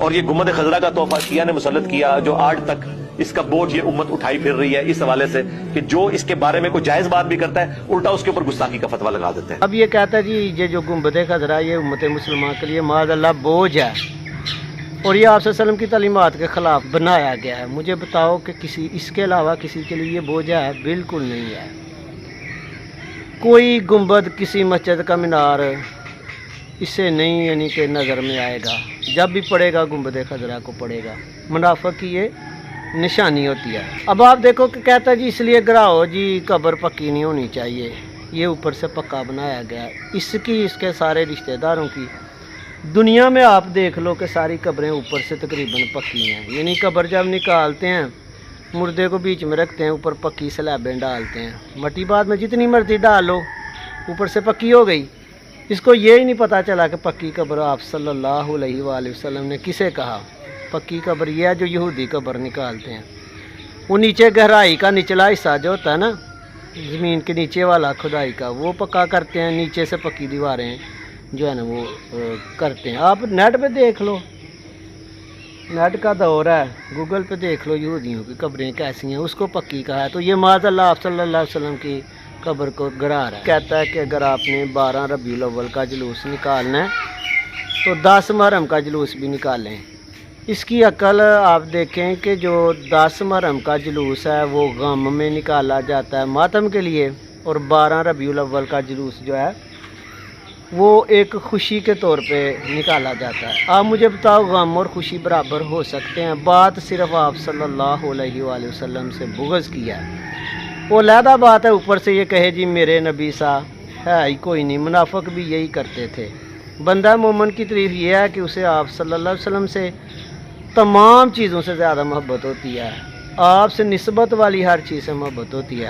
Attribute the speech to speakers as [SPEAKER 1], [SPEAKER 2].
[SPEAKER 1] اور یہ گنبد خضرا کا تحفہ شیعہ نے مسلط کیا، جو آج تک اس کا بوجھ یہ امت اٹھائی پھر رہی ہے، اس حوالے سے کہ جو اس کے بارے میں کوئی جائز بات بھی کرتا ہے الٹا اس کے اوپر گستاخی کا فتویٰ لگا دیتے ہیں۔
[SPEAKER 2] اب یہ کہتا ہے جی یہ جو گنبد خضرا یہ امت مسلمان کے لیے معاذ اللہ بوجھ ہے اور یہ آپ صلی اللہ علیہ وسلم کی تعلیمات کے خلاف بنایا گیا ہے۔ مجھے بتاؤ کہ اس کے علاوہ کسی کے لیے یہ بوجھ ہے؟ بالکل نہیں ہے۔ کوئی گنبد کسی مسجد کا مینار اس سے نہیں یعنی کہ نظر میں آئے گا، جب بھی پڑے گا گنبد خضرا کو پڑے گا، منافق کی یہ نشانی ہوتی ہے۔ اب آپ دیکھو کہ کہتا ہے جی اس لیے گراؤ جی قبر پکی نہیں ہونی چاہیے، یہ اوپر سے پکا بنایا گیا ہے۔ اس کے سارے رشتہ داروں کی دنیا میں آپ دیکھ لو کہ ساری قبریں اوپر سے تقریباً پکی ہیں، یعنی قبر جب نکالتے ہیں مردے کو بیچ میں رکھتے ہیں، اوپر پکی سلیبیں ڈالتے ہیں، مٹی بعد میں جتنی مرضی ڈال لو اوپر سے پکی ہو گئی۔ اس کو یہ ہی نہیں پتہ چلا کہ پکی قبر آپ صلی اللہ علیہ وآلہ وسلم نے کسے کہا۔ پکی قبر یہ ہے جو یہودی قبر نکالتے ہیں، وہ نیچے گہرائی کا نچلا حصہ جو ہوتا ہے نا زمین کے نیچے والا کھدائی کا وہ پکا کرتے ہیں، نیچے سے پکی دیواریں جو ہے نا وہ کرتے ہیں۔ آپ نیٹ پہ دیکھ لو، نیٹ کا دور ہے، گوگل پہ دیکھ لو یہودیوں کی قبریں کیسی ہیں، اس کو پکی کہا ہے۔ تو یہ معاذ اللہ آپ صلی اللہ علیہ وسلم کی قبر کو گرا رہا ہے۔ کہتا ہے کہ اگر آپ نے 12 ربیع الاول کا جلوس نکالنا ہے تو 10 محرم کا جلوس بھی نکالیں۔ اس کی عقل آپ دیکھیں کہ جو 10 محرم کا جلوس ہے وہ غم میں نکالا جاتا ہے ماتم کے لیے، اور 12 ربیع الاول کا جلوس جو ہے وہ ایک خوشی کے طور پہ نکالا جاتا ہے۔ آپ مجھے بتاؤ غم اور خوشی برابر ہو سکتے ہیں؟ بات صرف آپ صلی اللہ علیہ وآلہ وسلم سے بغض کیا ہے، وہ علیحدہ بات ہے اوپر سے یہ کہے جی میرے نبی سا ہے ہی کوئی نہیں۔ منافق بھی یہی کرتے تھے۔ بندہ مومن کی تعریف یہ ہے کہ اسے آپ صلی اللہ علیہ وسلم سے تمام چیزوں سے زیادہ محبت ہوتی ہے، آپ سے نسبت والی ہر چیز سے محبت ہوتی ہے۔